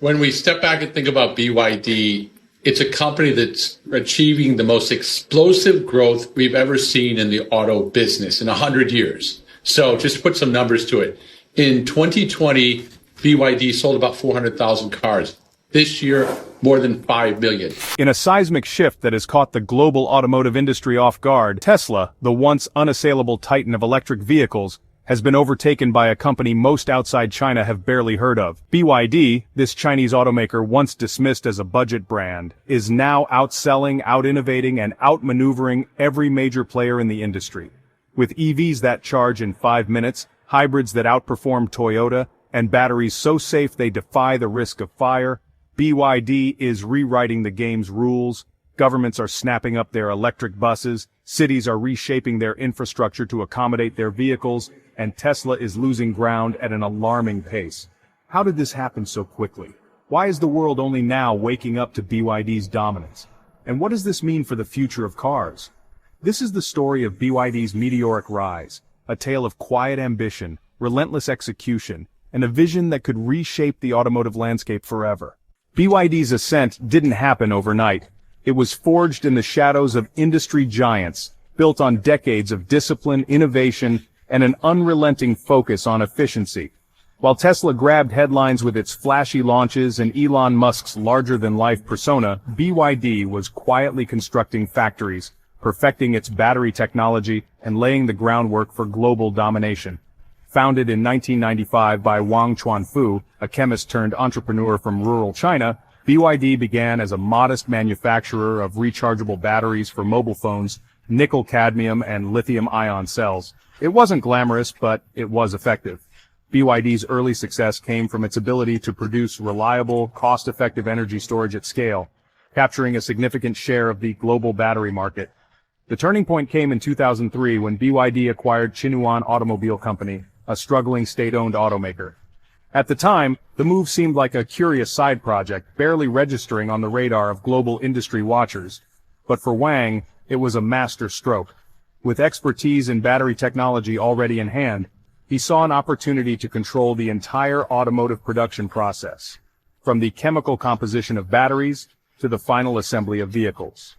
When we step back and think about BYD, it's a company that's achieving the most explosive growth we've ever seen in the auto business in 100 years. So just to put some numbers to it. In 2020, BYD sold about 400,000 cars. This year, more than 5 million. In a seismic shift that has caught the global automotive industry off guard, Tesla, the once unassailable titan of electric vehicles, has been overtaken by a company most outside China have barely heard of. BYD, this Chinese automaker once dismissed as a budget brand, is now outselling, out-innovating, and outmaneuvering every major player in the industry. With EVs that charge in 5 minutes, hybrids that outperform Toyota, and batteries so safe they defy the risk of fire, BYD is rewriting the game's rules. Governments are snapping up their electric buses, cities are reshaping their infrastructure to accommodate their vehicles, and Tesla is losing ground at an alarming pace. How did this happen so quickly? Why is the world only now waking up to BYD's dominance? And what does this mean for the future of cars? This is the story of BYD's meteoric rise, a tale of quiet ambition, relentless execution, and a vision that could reshape the automotive landscape forever. BYD's ascent didn't happen overnight. It was forged in the shadows of industry giants, built on decades of discipline, innovation, and an unrelenting focus on efficiency. While Tesla grabbed headlines with its flashy launches and Elon Musk's larger-than-life persona, BYD was quietly constructing factories, perfecting its battery technology, and laying the groundwork for global domination. Founded in 1995 by Wang Chuanfu, a chemist turned entrepreneur from rural China, BYD began as a modest manufacturer of rechargeable batteries for mobile phones, nickel cadmium and lithium-ion cells. It wasn't glamorous, but it was effective. BYD's early success came from its ability to produce reliable, cost-effective energy storage at scale, capturing a significant share of the global battery market. The turning point came in 2003 when BYD acquired Qinyuan Automobile Company, a struggling state-owned automaker. At the time, the move seemed like a curious side project, barely registering on the radar of global industry watchers. But for Wang, it was a master stroke. With expertise in battery technology already in hand, he saw an opportunity to control the entire automotive production process, from the chemical composition of batteries to the final assembly of vehicles.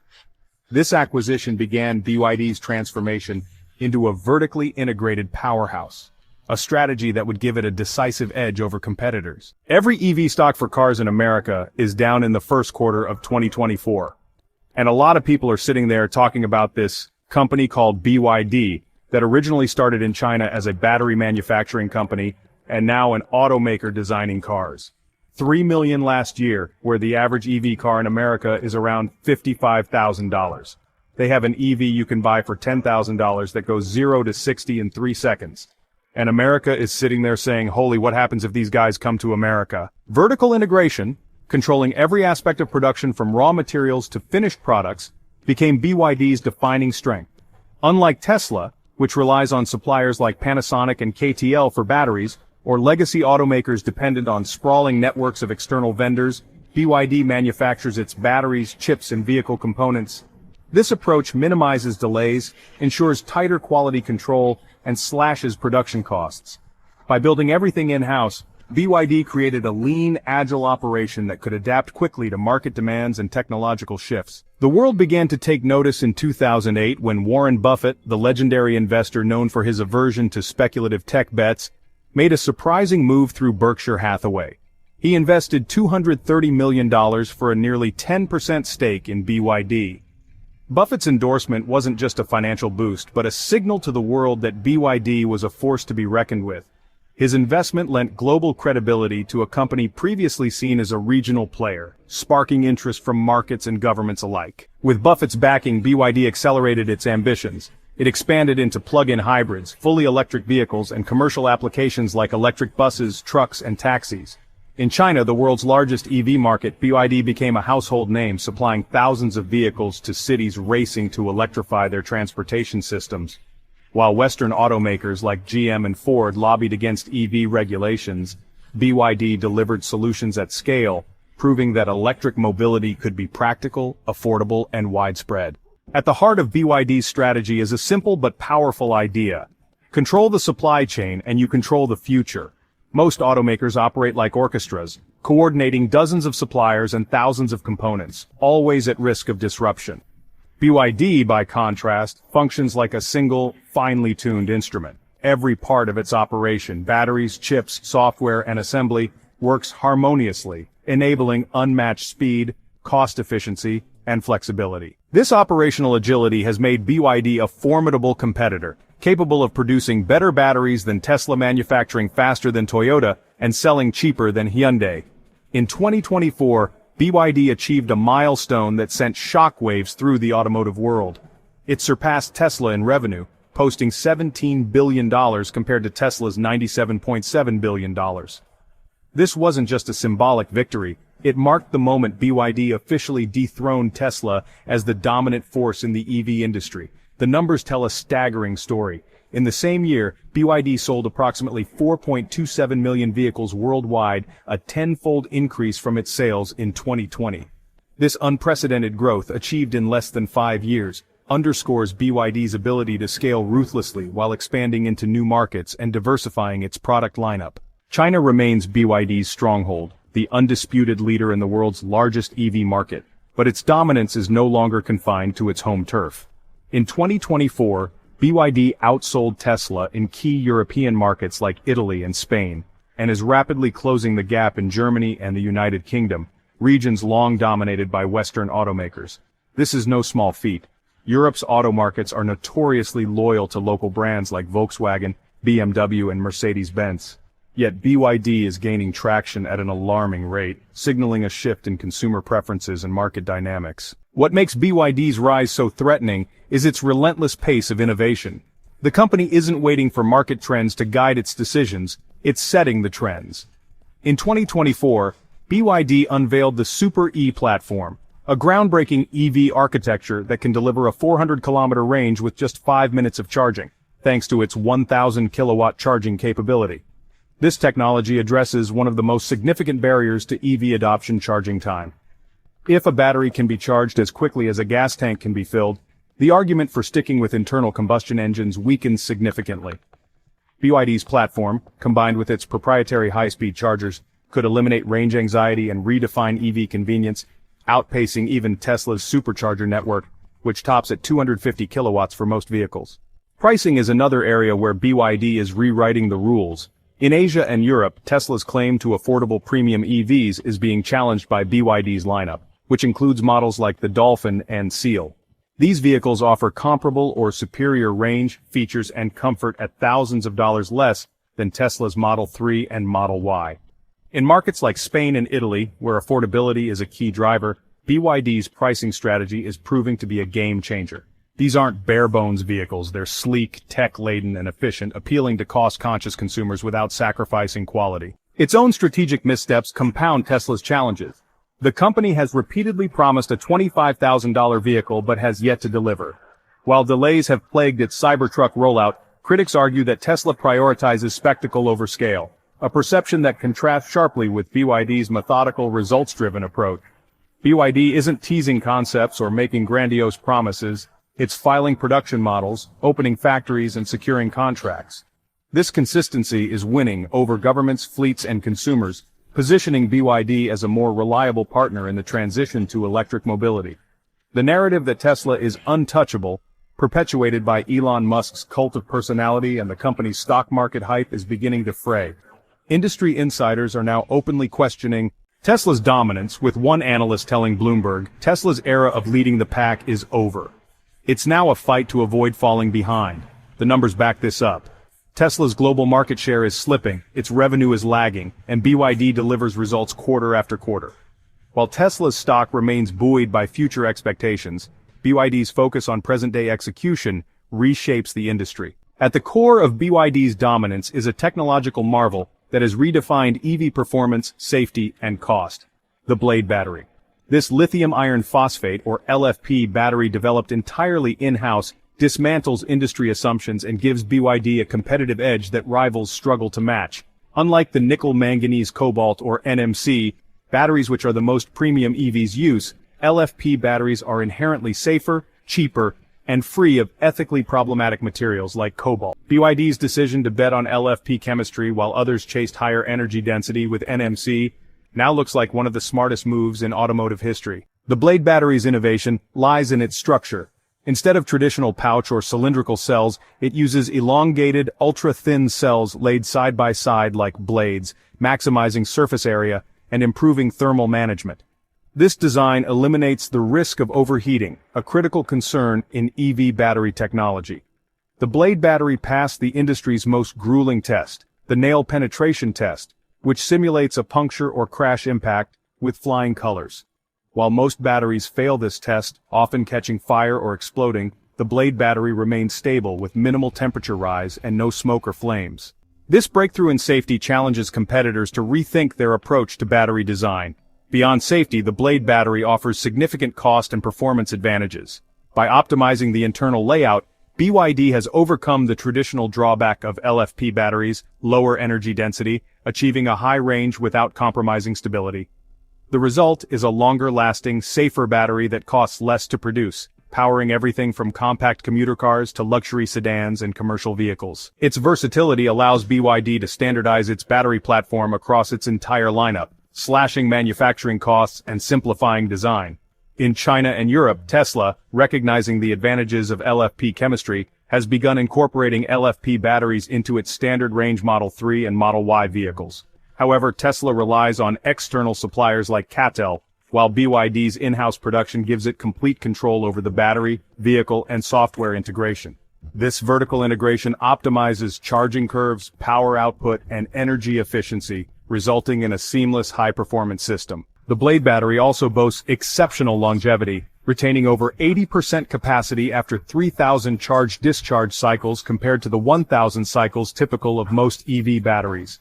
This acquisition began BYD's transformation into a vertically integrated powerhouse, a strategy that would give it a decisive edge over competitors. Every EV stock for cars in America is down in the first quarter of 2024. And a lot of people are sitting there talking about this company called BYD that originally started in China as a battery manufacturing company and now an automaker designing cars. 3 million last year, where the average EV car in America is around $55,000. They have an EV you can buy for $10,000 that goes 0 to 60 in 3 seconds. And America is sitting there saying, holy, what happens if these guys come to America? Vertical integration, controlling every aspect of production from raw materials to finished products, became BYD's defining strength. Unlike Tesla, which relies on suppliers like Panasonic and KTL for batteries, or legacy automakers dependent on sprawling networks of external vendors, BYD manufactures its batteries, chips, and vehicle components. This approach minimizes delays, ensures tighter quality control, and slashes production costs. By building everything in-house, BYD created a lean, agile operation that could adapt quickly to market demands and technological shifts. The world began to take notice in 2008 when Warren Buffett, the legendary investor known for his aversion to speculative tech bets, made a surprising move through Berkshire Hathaway. He invested $230 million for a nearly 10% stake in BYD. Buffett's endorsement wasn't just a financial boost, but a signal to the world that BYD was a force to be reckoned with. His investment lent global credibility to a company previously seen as a regional player, sparking interest from markets and governments alike. With Buffett's backing, BYD accelerated its ambitions. It expanded into plug-in hybrids, fully electric vehicles, and commercial applications like electric buses, trucks, and taxis. In China, the world's largest EV market, BYD became a household name, supplying thousands of vehicles to cities racing to electrify their transportation systems. While Western automakers like GM and Ford lobbied against EV regulations, BYD delivered solutions at scale, proving that electric mobility could be practical, affordable, and widespread. At the heart of BYD's strategy is a simple but powerful idea. Control the supply chain and you control the future. Most automakers operate like orchestras, coordinating dozens of suppliers and thousands of components, always at risk of disruption. BYD, by contrast, functions like a single, finely tuned instrument. Every part of its operation, batteries, chips, software, and assembly, works harmoniously, enabling unmatched speed, cost efficiency, and flexibility. This operational agility has made BYD a formidable competitor, capable of producing better batteries than Tesla, manufacturing faster than Toyota, and selling cheaper than Hyundai. In 2024, BYD achieved a milestone that sent shockwaves through the automotive world. It surpassed Tesla in revenue, posting $17 billion compared to Tesla's $97.7 billion. This wasn't just a symbolic victory, it marked the moment BYD officially dethroned Tesla as the dominant force in the EV industry. The numbers tell a staggering story. In the same year, BYD sold approximately 4.27 million vehicles worldwide, a tenfold increase from its sales in 2020. This unprecedented growth, achieved in less than 5 years, underscores BYD's ability to scale ruthlessly while expanding into new markets and diversifying its product lineup. China remains BYD's stronghold, the undisputed leader in the world's largest EV market, but its dominance is no longer confined to its home turf. In 2024, BYD outsold Tesla in key European markets like Italy and Spain, and is rapidly closing the gap in Germany and the United Kingdom, regions long dominated by Western automakers. This is no small feat. Europe's auto markets are notoriously loyal to local brands like Volkswagen, BMW, and Mercedes-Benz. Yet BYD is gaining traction at an alarming rate, signaling a shift in consumer preferences and market dynamics. What makes BYD's rise so threatening is its relentless pace of innovation. The company isn't waiting for market trends to guide its decisions, it's setting the trends. In 2024, BYD unveiled the Super E platform, a groundbreaking EV architecture that can deliver a 400-kilometer range with just 5 minutes of charging, thanks to its 1,000-kilowatt charging capability. This technology addresses one of the most significant barriers to EV adoption: charging time. If a battery can be charged as quickly as a gas tank can be filled, the argument for sticking with internal combustion engines weakens significantly. BYD's platform, combined with its proprietary high-speed chargers, could eliminate range anxiety and redefine EV convenience, outpacing even Tesla's supercharger network, which tops at 250 kilowatts for most vehicles. Pricing is another area where BYD is rewriting the rules. In Asia and Europe, Tesla's claim to affordable premium EVs is being challenged by BYD's lineup, which includes models like the Dolphin and Seal. These vehicles offer comparable or superior range, features, and comfort at thousands of dollars less than Tesla's Model 3 and Model Y. In markets like Spain and Italy, where affordability is a key driver, BYD's pricing strategy is proving to be a game changer. These aren't bare-bones vehicles, they're sleek, tech-laden, and efficient, appealing to cost-conscious consumers without sacrificing quality. Its own strategic missteps compound Tesla's challenges. The company has repeatedly promised a $25,000 vehicle but has yet to deliver. While delays have plagued its Cybertruck rollout, critics argue that Tesla prioritizes spectacle over scale, a perception that contrasts sharply with BYD's methodical, results-driven approach. BYD isn't teasing concepts or making grandiose promises. It's filing production models, opening factories, and securing contracts. This consistency is winning over governments, fleets, and consumers, positioning BYD as a more reliable partner in the transition to electric mobility. The narrative that Tesla is untouchable, perpetuated by Elon Musk's cult of personality and the company's stock market hype, is beginning to fray. Industry insiders are now openly questioning Tesla's dominance, with one analyst telling Bloomberg, Tesla's era of leading the pack is over. It's now a fight to avoid falling behind. The numbers back this up. Tesla's global market share is slipping, its revenue is lagging, and BYD delivers results quarter after quarter. While Tesla's stock remains buoyed by future expectations, BYD's focus on present-day execution reshapes the industry. At the core of BYD's dominance is a technological marvel that has redefined EV performance, safety, and cost: the Blade battery. This lithium iron phosphate, or LFP, battery, developed entirely in-house, dismantles industry assumptions and gives BYD a competitive edge that rivals struggle to match. Unlike the nickel manganese cobalt, or NMC, batteries which are the most premium EVs use, LFP batteries are inherently safer, cheaper, and free of ethically problematic materials like cobalt. BYD's decision to bet on LFP chemistry while others chased higher energy density with NMC now looks like one of the smartest moves in automotive history. The Blade battery's innovation lies in its structure. Instead of traditional pouch or cylindrical cells, it uses elongated, ultra-thin cells laid side by side like blades, maximizing surface area and improving thermal management. This design eliminates the risk of overheating, a critical concern in EV battery technology. The Blade battery passed the industry's most grueling test, the nail penetration test, which simulates a puncture or crash impact with flying colors. While most batteries fail this test, often catching fire or exploding, the Blade battery remains stable with minimal temperature rise and no smoke or flames. This breakthrough in safety challenges competitors to rethink their approach to battery design. Beyond safety, the Blade battery offers significant cost and performance advantages. By optimizing the internal layout, BYD has overcome the traditional drawback of LFP batteries, lower energy density, achieving a high range without compromising stability. The result is a longer-lasting, safer battery that costs less to produce, powering everything from compact commuter cars to luxury sedans and commercial vehicles. Its versatility allows BYD to standardize its battery platform across its entire lineup, slashing manufacturing costs and simplifying design. In China and Europe, Tesla, recognizing the advantages of LFP chemistry, has begun incorporating LFP batteries into its standard range Model 3 and Model Y vehicles. However, Tesla relies on external suppliers like CATL, while BYD's in-house production gives it complete control over the battery, vehicle, and software integration. This vertical integration optimizes charging curves, power output, and energy efficiency, resulting in a seamless high-performance system. The Blade battery also boasts exceptional longevity, retaining over 80% capacity after 3,000 charge-discharge cycles compared to the 1,000 cycles typical of most EV batteries.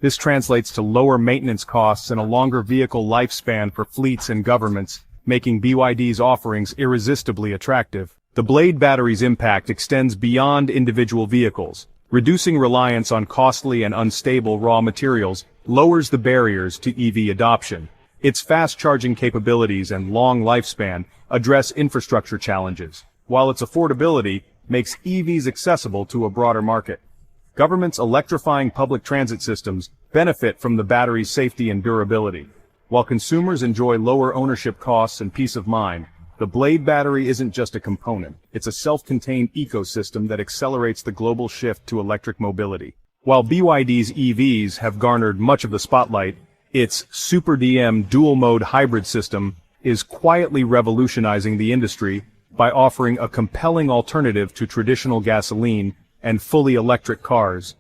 This translates to lower maintenance costs and a longer vehicle lifespan for fleets and governments, making BYD's offerings irresistibly attractive. The Blade battery's impact extends beyond individual vehicles. Reducing reliance on costly and unstable raw materials lowers the barriers to EV adoption. Its fast charging capabilities and long lifespan address infrastructure challenges, while its affordability makes EVs accessible to a broader market. Governments electrifying public transit systems benefit from the battery's safety and durability. While consumers enjoy lower ownership costs and peace of mind, the Blade battery isn't just a component, it's a self-contained ecosystem that accelerates the global shift to electric mobility. While BYD's EVs have garnered much of the spotlight, its Super DM dual-mode hybrid system is quietly revolutionizing the industry by offering a compelling alternative to traditional gasoline and fully electric cars.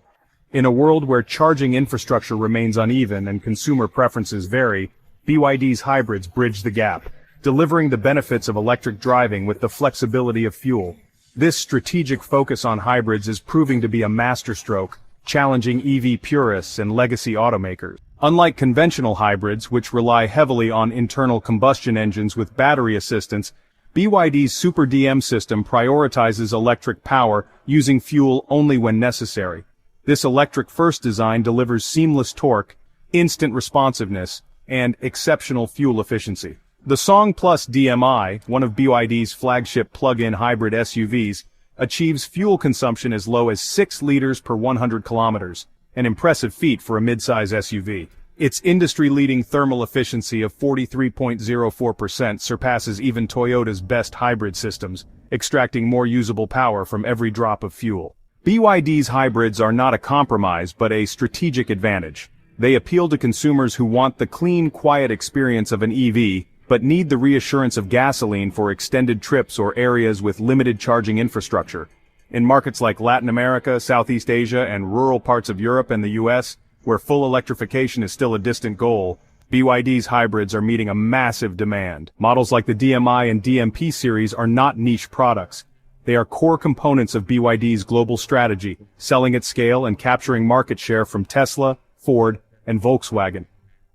In a world where charging infrastructure remains uneven and consumer preferences vary, BYD's hybrids bridge the gap, delivering the benefits of electric driving with the flexibility of fuel. This strategic focus on hybrids is proving to be a masterstroke, challenging EV purists and legacy automakers. Unlike conventional hybrids, which rely heavily on internal combustion engines with battery assistance, BYD's Super DM system prioritizes electric power, using fuel only when necessary. This electric-first design delivers seamless torque, instant responsiveness, and exceptional fuel efficiency. The Song Plus DMI, one of BYD's flagship plug-in hybrid SUVs, achieves fuel consumption as low as 6 liters per 100 kilometers, an impressive feat for a mid-size SUV. Its industry-leading thermal efficiency of 43.04% surpasses even Toyota's best hybrid systems, extracting more usable power from every drop of fuel. BYD's hybrids are not a compromise but a strategic advantage. They appeal to consumers who want the clean, quiet experience of an EV, but need the reassurance of gasoline for extended trips or areas with limited charging infrastructure. In markets like Latin America, Southeast Asia, and rural parts of Europe and the US, where full electrification is still a distant goal, BYD's hybrids are meeting a massive demand. Models like the DMI and DMP series are not niche products. They are core components of BYD's global strategy, selling at scale and capturing market share from Tesla, Ford, and Volkswagen.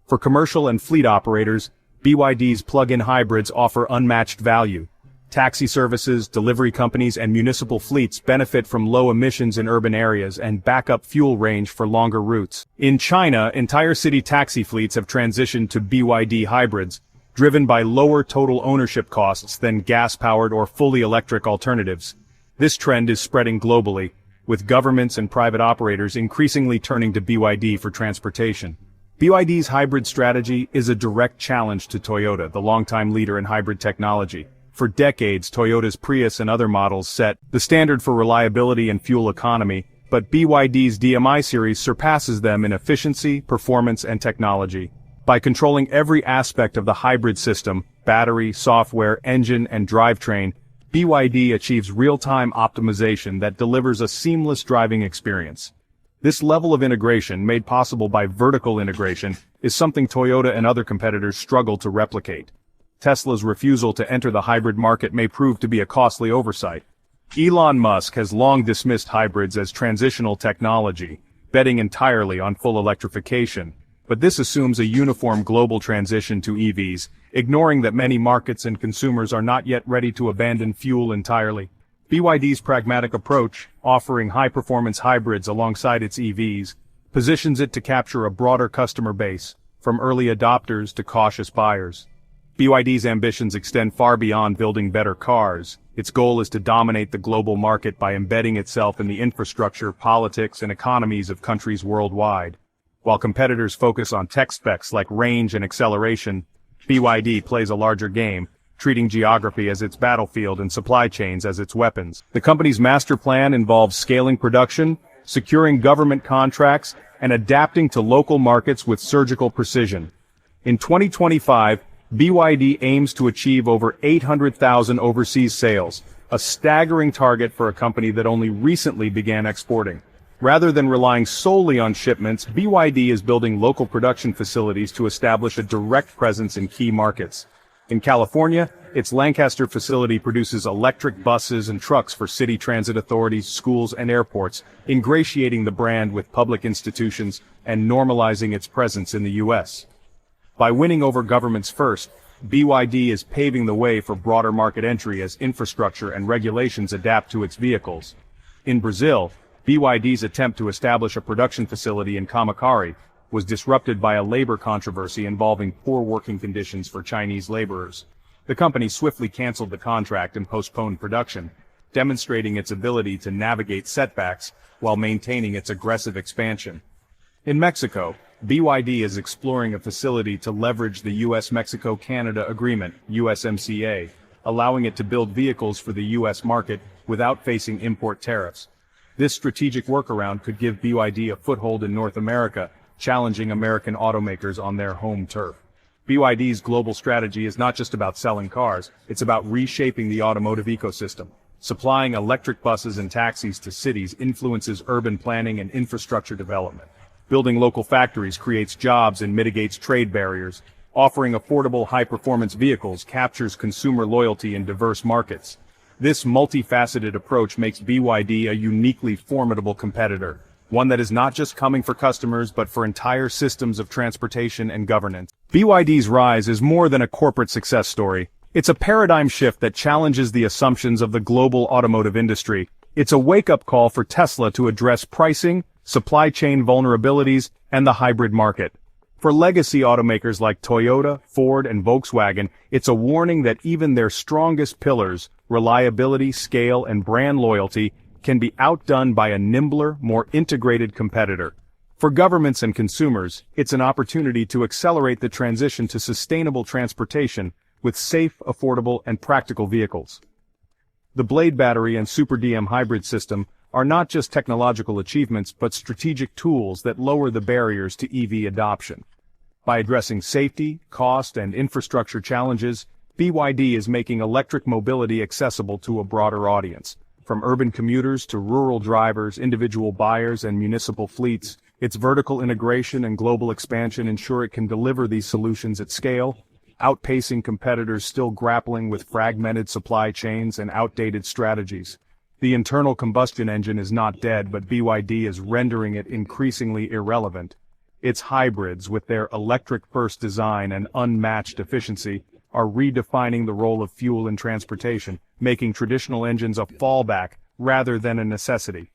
For commercial and fleet operators, BYD's plug-in hybrids offer unmatched value. Taxi services, delivery companies, and municipal fleets benefit from low emissions in urban areas and backup fuel range for longer routes. In China, entire city taxi fleets have transitioned to BYD hybrids, driven by lower total ownership costs than gas-powered or fully electric alternatives. This trend is spreading globally, with governments and private operators increasingly turning to BYD for transportation. BYD's hybrid strategy is a direct challenge to Toyota, the longtime leader in hybrid technology. For decades, Toyota's Prius and other models set the standard for reliability and fuel economy, but BYD's DMI series surpasses them in efficiency, performance, and technology. By controlling every aspect of the hybrid system, battery, software, engine, and drivetrain, BYD achieves real-time optimization that delivers a seamless driving experience. This level of integration, made possible by vertical integration, is something Toyota and other competitors struggle to replicate. Tesla's refusal to enter the hybrid market may prove to be a costly oversight. Elon Musk has long dismissed hybrids as transitional technology, betting entirely on full electrification. But this assumes a uniform global transition to EVs, ignoring that many markets and consumers are not yet ready to abandon fuel entirely. BYD's pragmatic approach, offering high-performance hybrids alongside its EVs, positions it to capture a broader customer base, from early adopters to cautious buyers. BYD's ambitions extend far beyond building better cars. Its goal is to dominate the global market by embedding itself in the infrastructure, politics, and economies of countries worldwide. While competitors focus on tech specs like range and acceleration, BYD plays a larger game, treating geography as its battlefield and supply chains as its weapons. The company's master plan involves scaling production, securing government contracts, and adapting to local markets with surgical precision. In 2025, BYD aims to achieve over 800,000 overseas sales, a staggering target for a company that only recently began exporting. Rather than relying solely on shipments, BYD is building local production facilities to establish a direct presence in key markets. In California, its Lancaster facility produces electric buses and trucks for city transit authorities, schools, and airports, ingratiating the brand with public institutions and normalizing its presence in the U.S. By winning over governments first, BYD is paving the way for broader market entry as infrastructure and regulations adapt to its vehicles. In Brazil, BYD's attempt to establish a production facility in Camaçari was disrupted by a labor controversy involving poor working conditions for Chinese laborers. The company swiftly canceled the contract and postponed production, demonstrating its ability to navigate setbacks while maintaining its aggressive expansion. In Mexico, BYD is exploring a facility to leverage the U.S.-Mexico-Canada Agreement, USMCA, allowing it to build vehicles for the U.S. market without facing import tariffs. This strategic workaround could give BYD a foothold in North America, challenging American automakers on their home turf. BYD's global strategy is not just about selling cars, it's about reshaping the automotive ecosystem. Supplying electric buses and taxis to cities influences urban planning and infrastructure development. Building local factories creates jobs and mitigates trade barriers. Offering affordable high-performance vehicles captures consumer loyalty in diverse markets. This multifaceted approach makes BYD a uniquely formidable competitor, one that is not just coming for customers but for entire systems of transportation and governance. BYD's rise is more than a corporate success story. It's a paradigm shift that challenges the assumptions of the global automotive industry. It's a wake-up call for Tesla to address pricing, supply chain vulnerabilities, and the hybrid market. For legacy automakers like Toyota, Ford, and Volkswagen, it's a warning that even their strongest pillars, reliability, scale, and brand loyalty, can be outdone by a nimbler, more integrated competitor. For governments and consumers, it's an opportunity to accelerate the transition to sustainable transportation with safe, affordable, and practical vehicles. The Blade battery and Super DM hybrid system are not just technological achievements but strategic tools that lower the barriers to EV adoption. By addressing safety, cost, and infrastructure challenges, BYD is making electric mobility accessible to a broader audience. From urban commuters to rural drivers, individual buyers, and municipal fleets, its vertical integration and global expansion ensure it can deliver these solutions at scale, outpacing competitors still grappling with fragmented supply chains and outdated strategies. The internal combustion engine is not dead, but BYD is rendering it increasingly irrelevant. Its hybrids, with their electric-first design and unmatched efficiency, are redefining the role of fuel in transportation, making traditional engines a fallback rather than a necessity.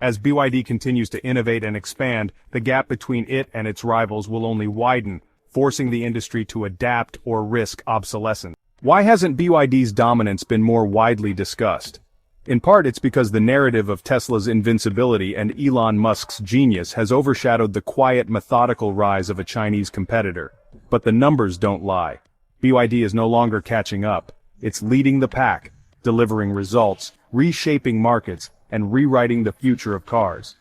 As BYD continues to innovate and expand, the gap between it and its rivals will only widen, forcing the industry to adapt or risk obsolescence. Why hasn't BYD's dominance been more widely discussed? In part, it's because the narrative of Tesla's invincibility and Elon Musk's genius has overshadowed the quiet, methodical rise of a Chinese competitor. But the numbers don't lie. BYD is no longer catching up. It's leading the pack, delivering results, reshaping markets, and rewriting the future of cars.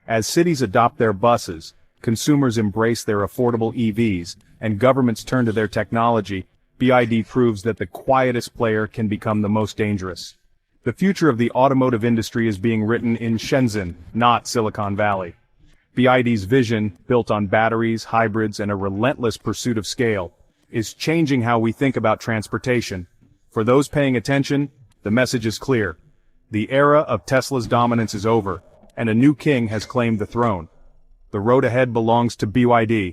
As cities adopt their buses, consumers embrace their affordable EVs, and governments turn to their technology, BYD proves that the quietest player can become the most dangerous. The future of the automotive industry is being written in Shenzhen, not Silicon Valley. BYD's vision, built on batteries, hybrids, and a relentless pursuit of scale, is changing how we think about transportation. For those paying attention, the message is clear. The era of Tesla's dominance is over, and a new king has claimed the throne. The road ahead belongs to BYD.